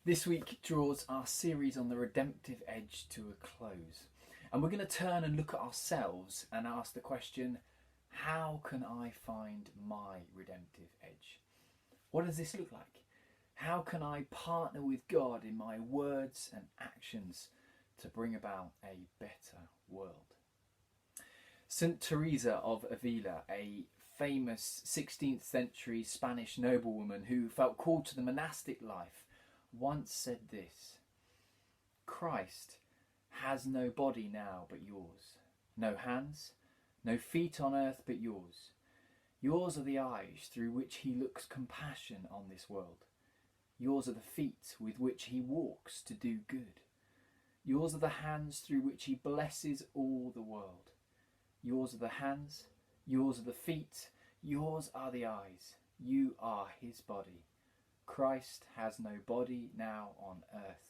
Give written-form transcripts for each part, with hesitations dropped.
This week draws our series on the Redemptive Edge to a close. And we're going to turn and look at ourselves and ask the question, how can I find my redemptive edge? What does this look like? How can I partner with God in my words and actions to bring about a better world? St. Teresa of Avila, a famous 16th century Spanish noblewoman who felt called to the monastic life, once said this: Christ has no body now but yours, no hands, no feet on earth but yours. Yours are the eyes through which he looks compassion on this world. Yours are the feet with which he walks to do good. Yours are the hands through which he blesses all the world. Yours are the hands, yours are the feet, yours are the eyes. You are his body. Christ has no body now on earth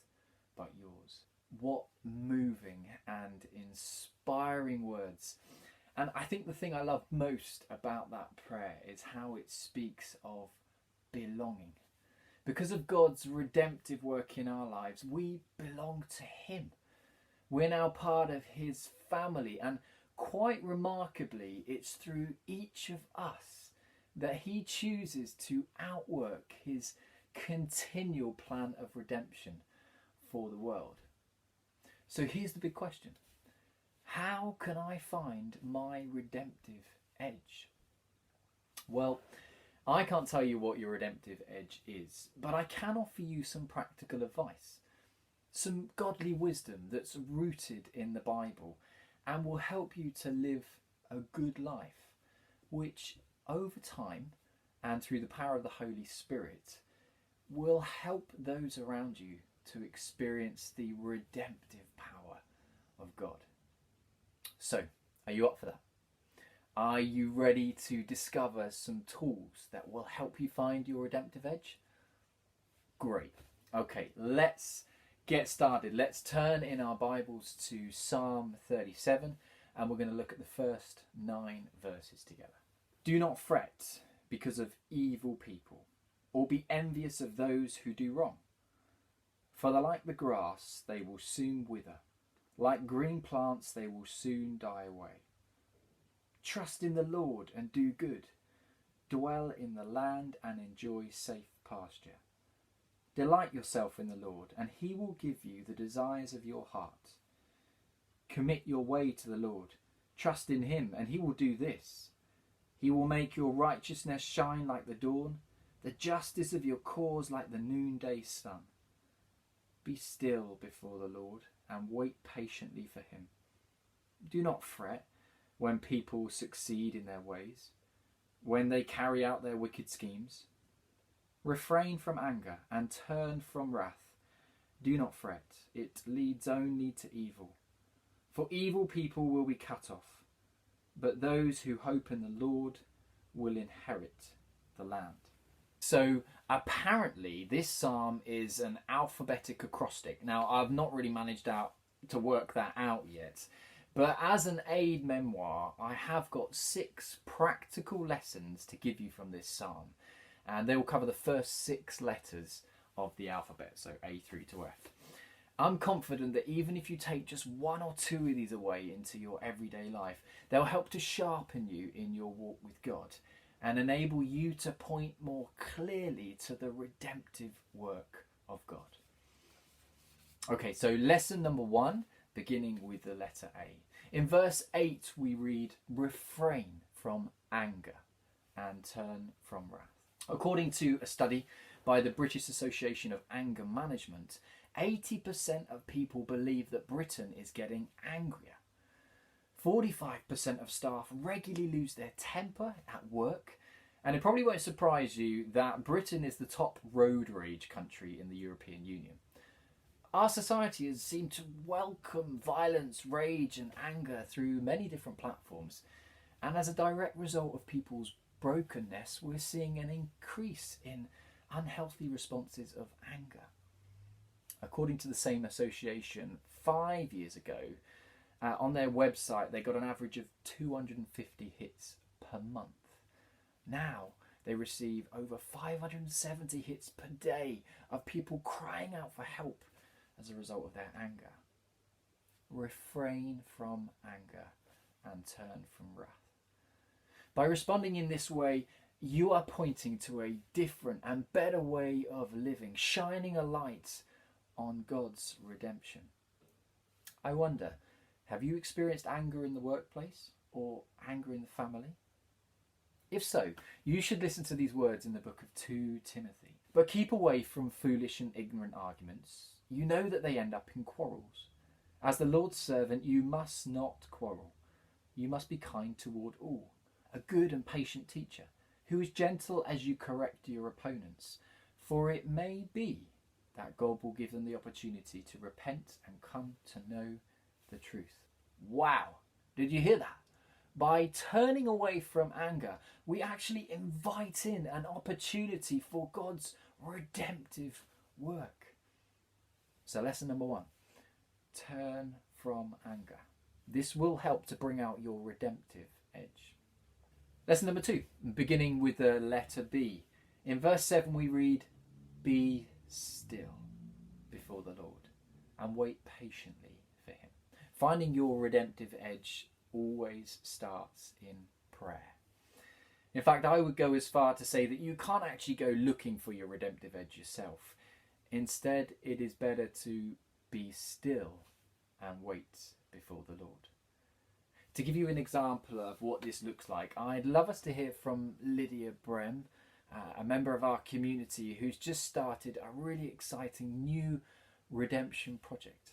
but yours. What moving and inspiring words. And I think the thing I love most about that prayer is how it speaks of belonging. Because of God's redemptive work in our lives, we belong to him. We're now part of his family, and quite remarkably, it's through each of us that he chooses to outwork his continual plan of redemption for the world. So here's the big question. How can I find my redemptive edge? Well, I can't tell you what your redemptive edge is, but I can offer you some practical advice, some godly wisdom that's rooted in the Bible and will help you to live a good life, which over time and through the power of the Holy Spirit will help those around you to experience the redemptive power of God. So, are you up for that? Are you ready to discover some tools that will help you find your redemptive edge? Great. Okay, let's get started. Let's turn in our Bibles to Psalm 37, and we're going to look at the first 9 verses together. Do not fret because of evil people, or be envious of those who do wrong. For like the grass, they will soon wither. Like green plants, they will soon die away. Trust in the Lord and do good. Dwell in the land and enjoy safe pasture. Delight yourself in the Lord, and he will give you the desires of your heart. Commit your way to the Lord. Trust in him, and he will do this. He will make your righteousness shine like the dawn, the justice of your cause like the noonday sun. Be still before the Lord and wait patiently for him. Do not fret when people succeed in their ways, when they carry out their wicked schemes. Refrain from anger and turn from wrath. Do not fret, it leads only to evil. For evil people will be cut off, but those who hope in the Lord will inherit the land. So apparently this psalm is an alphabetic acrostic. Now, I've not really managed to work that out yet, but as an aid memoir, I have got 6 practical lessons to give you from this psalm, and they will cover the first 6 letters of the alphabet, so A through to F. I'm confident that even if you take just 1 or 2 of these away into your everyday life, they'll help to sharpen you in your walk with God and enable you to point more clearly to the redemptive work of God. Okay, so lesson number 1, beginning with the letter A. In verse 8 we read, refrain from anger and turn from wrath. According to a study by the British Association of Anger Management, 80% of people believe that Britain is getting angrier. 45% of staff regularly lose their temper at work, and it probably won't surprise you that Britain is the top road rage country in the European Union. Our society has seemed to welcome violence, rage and anger through many different platforms, and as a direct result of people's brokenness, we're seeing an increase in unhealthy responses of anger. According to the same association, 5 years ago, on their website, they got an average of 250 hits per month. Now, They receive over 570 hits per day of people crying out for help as a result of their anger. Refrain from anger and turn from wrath. By responding in this way, you are pointing to a different and better way of living, shining a light on God's redemption. I wonder, have you experienced anger in the workplace or anger in the family? If so, you should listen to these words in the book of 2 Timothy. But keep away from foolish and ignorant arguments. You know that they end up in quarrels. As the Lord's servant, you must not quarrel. You must be kind toward all, a good and patient teacher, who is gentle as you correct your opponents. For it may be that God will give them the opportunity to repent and come to know the truth. Wow! Did you hear that? By turning away from anger, we actually invite in an opportunity for God's redemptive work. So lesson number 1, turn from anger. This will help to bring out your redemptive edge. Lesson number 2, beginning with the letter B. In verse 7 we read, "Be still before the Lord and wait patiently for him." Finding your redemptive edge always starts in prayer. In fact, I would go as far to say that you can't actually go looking for your redemptive edge yourself. Instead, it is better to be still and wait before the Lord. To give you an example of what this looks like, I'd love us to hear from Lydia Brem, a member of our community who's just started a really exciting new redemption project.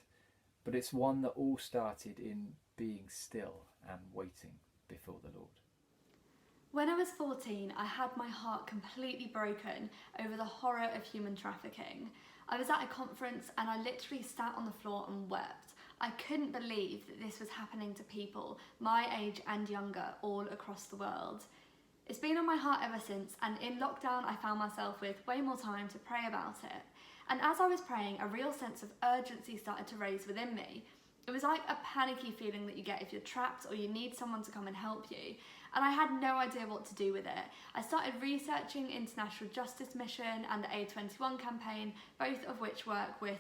But it's one that all started in being still and waiting before the Lord. When I was 14, I had my heart completely broken over the horror of human trafficking. I was at a conference and I literally sat on the floor and wept. I couldn't believe that this was happening to people my age and younger all across the world. It's been on my heart ever since, and in lockdown I found myself with way more time to pray about it. And as I was praying, a real sense of urgency started to raise within me. It was like a panicky feeling that you get if you're trapped or you need someone to come and help you. And I had no idea what to do with it. I started researching International Justice Mission and the A21 campaign, both of which work with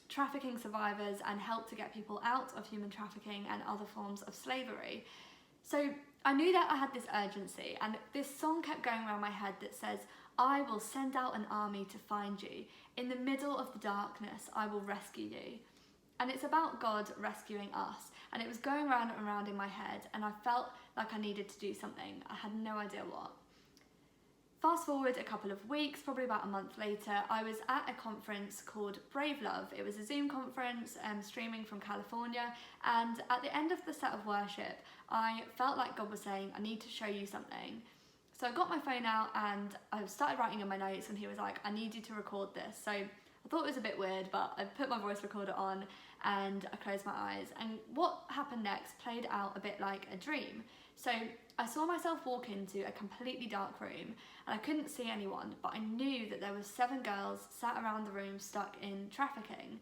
trafficking survivors and help to get people out of human trafficking and other forms of slavery. So I knew that I had this urgency, and this song kept going around my head that says, "I will send out an army to find you. In the middle of the darkness, I will rescue you." And it's about God rescuing us. And it was going round and round in my head, and I felt like I needed to do something. I had no idea what. Fast forward a couple of weeks, probably about a month later, I was at a conference called Brave Love. It was a Zoom conference streaming from California, and at the end of the set of worship, I felt like God was saying, "I need to show you something." So I got my phone out and I started writing in my notes, and he was like, "I need you to record this." So I thought it was a bit weird, but I put my voice recorder on and I closed my eyes. And what happened next played out a bit like a dream. So I saw myself walk into a completely dark room and I couldn't see anyone, but I knew that there were 7 girls sat around the room stuck in trafficking.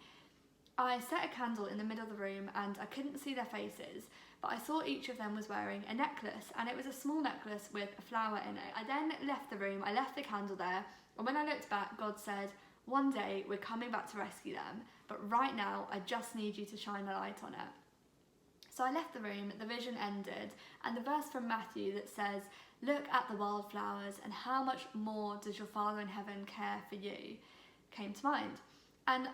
I set a candle in the middle of the room and I couldn't see their faces, but I saw each of them was wearing a necklace, and it was a small necklace with a flower in it. I then left the room, I left the candle there, and when I looked back, God said, "One day we're coming back to rescue them, but right now I just need you to shine a light on it." So I left the room, the vision ended, and the verse from Matthew that says, "Look at the wildflowers and how much more does your Father in heaven care for you," came to mind. And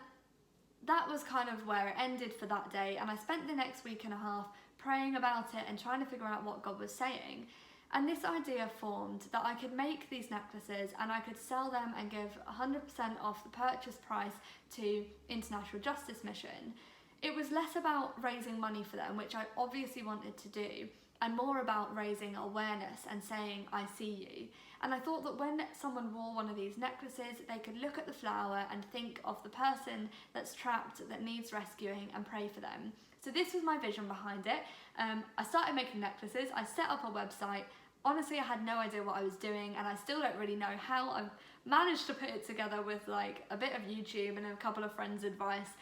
that was kind of where it ended for that day, and I spent the next week and a half praying about it and trying to figure out what God was saying. And this idea formed that I could make these necklaces and I could sell them and give 100% off the purchase price to International Justice Mission. It was less about raising money for them, which I obviously wanted to do, and more about raising awareness and saying, "I see you." And I thought that when someone wore one of these necklaces, they could look at the flower and think of the person that's trapped, that needs rescuing, and pray for them. So this was my vision behind it. I started making necklaces, I set up a website. Honestly, I had no idea what I was doing, and I still don't really know how I've managed to put it together with like a bit of YouTube and a couple of friends' advice.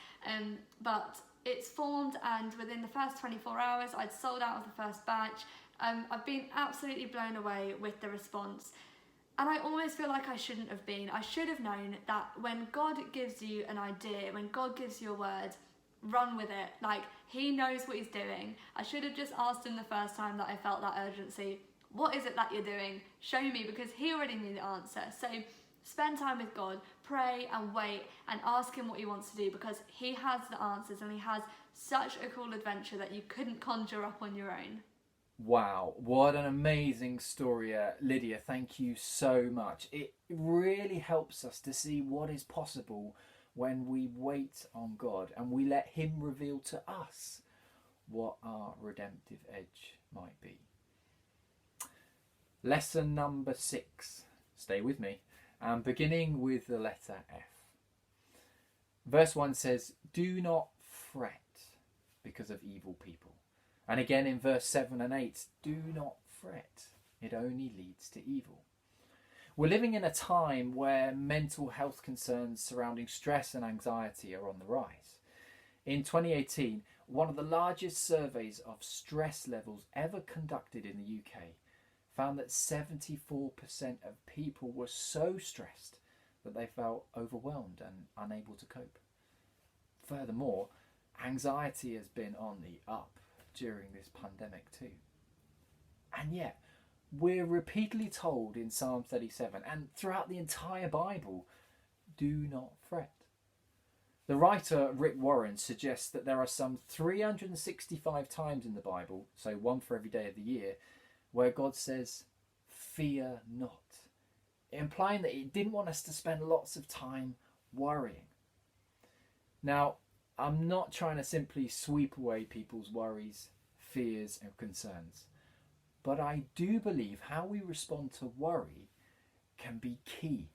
But it's formed, and within the first 24 hours, I'd sold out of the first batch. I've been absolutely blown away with the response. And I almost feel like I shouldn't have been. I should have known that when God gives you an idea, when God gives you a word, run with it. Like, he knows what he's doing. I should have just asked him the first time that I felt that urgency, what is it that you're doing? Show me, because he already knew the answer. So spend time with God, pray and wait and ask him what he wants to do, because he has the answers and he has such a cool adventure that you couldn't conjure up on your own. Wow, what an amazing story, Lydia. Thank you so much. It really helps us to see what is possible when we wait on God and we let him reveal to us what our redemptive edge might be. Lesson number 6. Stay with me. Beginning with the letter F. Verse 1 says, "Do not fret because of evil people." And again in verse 7 and 8, "Do not fret. It only leads to evil." We're living in a time where mental health concerns surrounding stress and anxiety are on the rise. In 2018, one of the largest surveys of stress levels ever conducted in the UK found that 74% of people were so stressed that they felt overwhelmed and unable to cope. Furthermore, anxiety has been on the up during this pandemic too. And yet, we're repeatedly told in Psalm 37 and throughout the entire Bible, do not fret. The writer Rick Warren suggests that there are some 365 times in the Bible, so one for every day of the year, where God says, "Fear not," implying that he didn't want us to spend lots of time worrying. Now, I'm not trying to simply sweep away people's worries, fears and concerns, but I do believe how we respond to worry can be key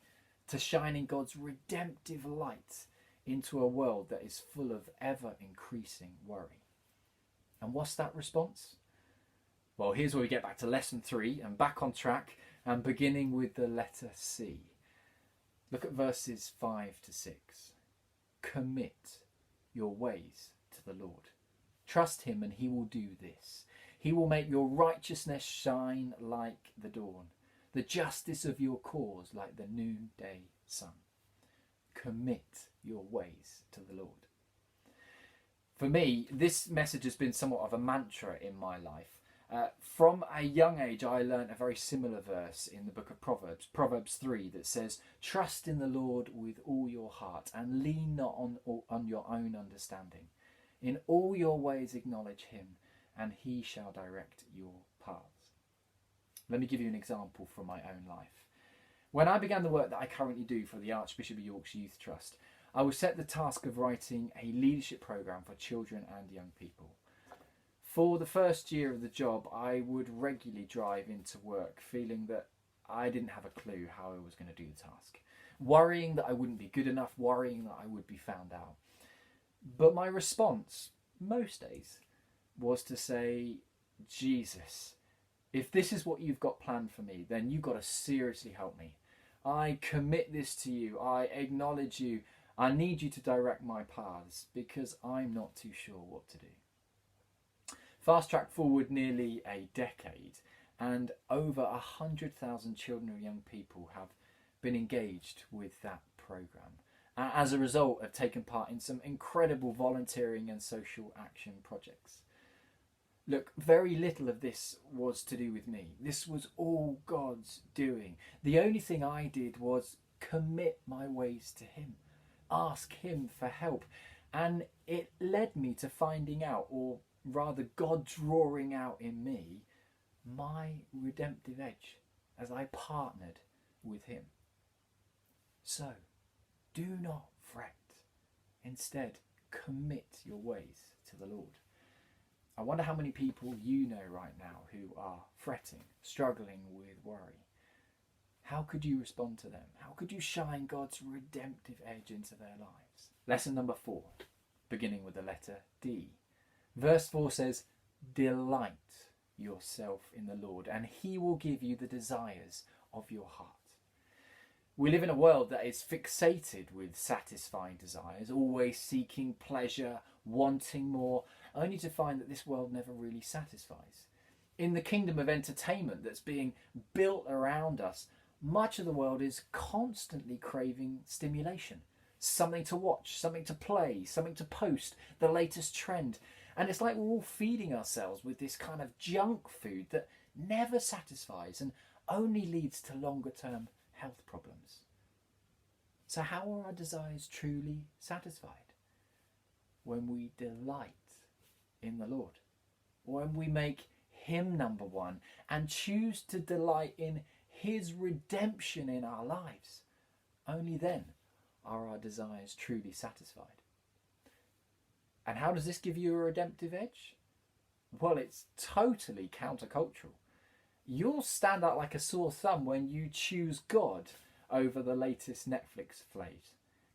to shining God's redemptive light into a world that is full of ever-increasing worry. And what's that response? Well, here's where we get back to lesson 3 and back on track, and beginning with the letter C. Look at verses 5 to 6. "Commit your ways to the Lord. Trust him and he will do this. He will make your righteousness shine like the dawn, the justice of your cause like the noonday sun." Commit your ways to the Lord. For me, this message has been somewhat of a mantra in my life. From a young age, I learnt a very similar verse in the book of Proverbs, Proverbs 3, that says, "Trust in the Lord with all your heart and lean not on your own understanding. In all your ways acknowledge him, and he shall direct your paths." Let me give you an example from my own life. When I began the work that I currently do for the Archbishop of York's Youth Trust, I was set the task of writing a leadership programme for children and young people. For the first year of the job, I would regularly drive into work feeling that I didn't have a clue how I was going to do the task, worrying that I wouldn't be good enough, worrying that I would be found out. But my response, most days, was to say, "Jesus, if this is what you've got planned for me, then you've got to seriously help me. I commit this to you. I acknowledge you. I need you to direct my paths because I'm not too sure what to do." Fast track forward nearly a decade, and over 100,000 children and young people have been engaged with that programme. As a result, have taken part in some incredible volunteering and social action projects. Look, very little of this was to do with me. This was all God's doing. The only thing I did was commit my ways to him, ask him for help, and it led me to finding out, or rather God drawing out in me, my redemptive edge as I partnered with him. So, do not fret. Instead, commit your ways to the Lord. I wonder how many people you know right now who are fretting, struggling with worry. How could you respond to them? How could you shine God's redemptive edge into their lives? Lesson number 4, beginning with the letter D. Verse 4 says, "Delight yourself in the Lord, and he will give you the desires of your heart." We live in a world that is fixated with satisfying desires, always seeking pleasure, wanting more, only to find that this world never really satisfies. In the kingdom of entertainment that's being built around us, much of the world is constantly craving stimulation. Something to watch, something to play, something to post, the latest trend. And it's like we're all feeding ourselves with this kind of junk food that never satisfies and only leads to longer term health problems. So how are our desires truly satisfied? When we delight in the Lord. When we make him number one and choose to delight in his redemption in our lives. Only then are our desires truly satisfied. And how does this give you a redemptive edge? Well, it's totally countercultural. You'll stand out like a sore thumb when you choose God over the latest Netflix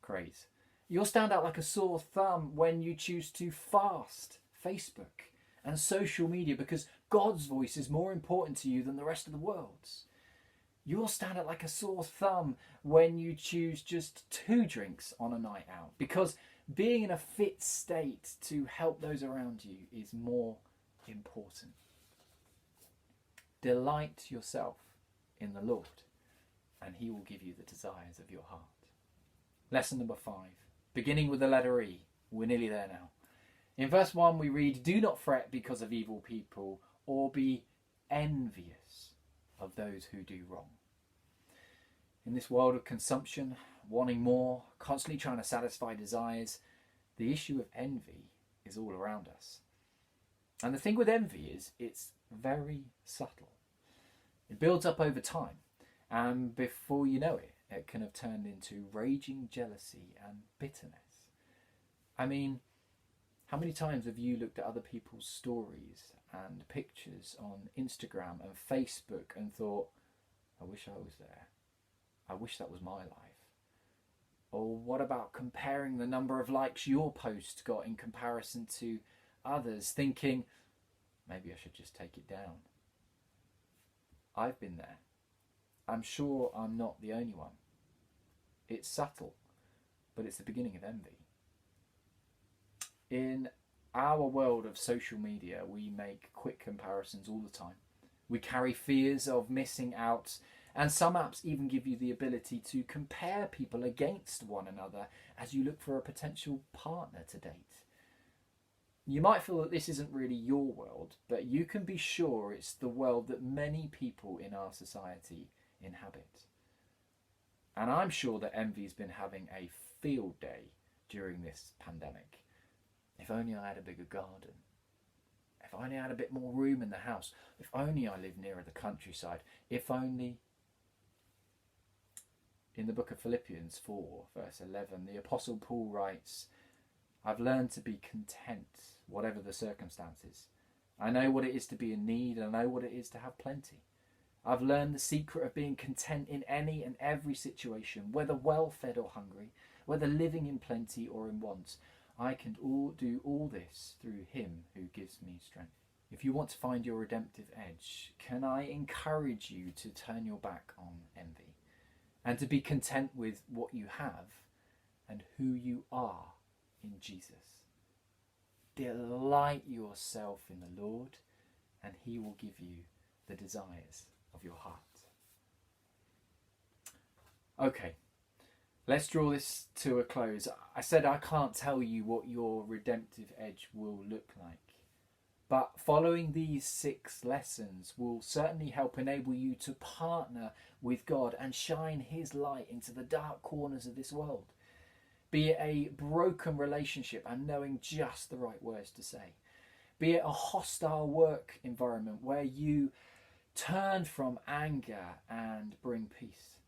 craze. You'll stand out like a sore thumb when you choose to fast Facebook and social media because God's voice is more important to you than the rest of the world's. You'll stand out like a sore thumb when you choose just 2 drinks on a night out because being in a fit state to help those around you is more important. Delight yourself in the Lord and he will give you the desires of your heart. Lesson number 5, beginning with the letter E. We're nearly there now. In verse 1 we read, "Do not fret because of evil people or be envious of those who do wrong." In this world of consumption, wanting more, constantly trying to satisfy desires, the issue of envy is all around us. And the thing with envy is it's very subtle. It builds up over time, and before you know it, it can have turned into raging jealousy and bitterness. I mean, how many times have you looked at other people's stories and pictures on Instagram and Facebook and thought, I wish I was there. I wish that was my life. Or what about comparing the number of likes your post got in comparison to others, thinking, maybe I should just take it down. I've been there. I'm sure I'm not the only one. It's subtle, but it's the beginning of envy. In our world of social media, we make quick comparisons all the time. We carry fears of missing out, and some apps even give you the ability to compare people against one another as you look for a potential partner to date. You might feel that this isn't really your world, but you can be sure it's the world that many people in our society inhabit. And I'm sure that envy's been having a field day during this pandemic. If only I had a bigger garden. If only I had a bit more room in the house. If only I lived nearer the countryside. If only... In the book of Philippians 4, verse 11, the Apostle Paul writes, "I've learned to be content, whatever the circumstances. I know what it is to be in need, and I know what it is to have plenty. I've learned the secret of being content in any and every situation, whether well-fed or hungry, whether living in plenty or in want. I can do all this through him who gives me strength." If you want to find your redemptive edge, can I encourage you to turn your back on envy and to be content with what you have and who you are in Jesus? Delight yourself in the Lord and he will give you the desires of your heart. Okay, let's draw this to a close. I said I can't tell you what your redemptive edge will look like, but following these 6 lessons will certainly help enable you to partner with God and shine his light into the dark corners of this world. Be it a broken relationship and knowing just the right words to say. Be it a hostile work environment where you turn from anger and bring peace.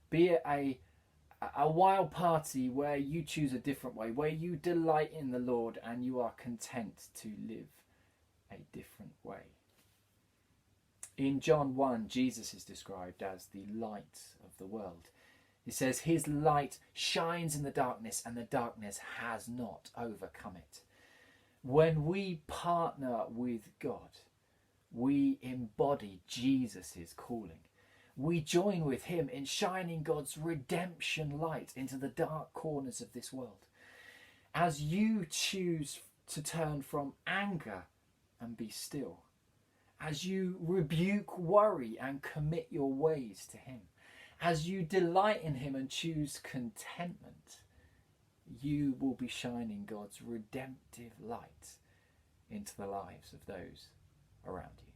Be it a wild party where you choose a different way, where you delight in the Lord and you are content to live a different way. In John 1, Jesus is described as the light of the world. It says his light shines in the darkness and the darkness has not overcome it. When we partner with God, we embody Jesus' calling. We join with him in shining God's redemption light into the dark corners of this world. As you choose to turn from anger and be still, as you rebuke worry and commit your ways to him, As you delight in him and choose contentment, you will be shining God's redemptive light into the lives of those around you.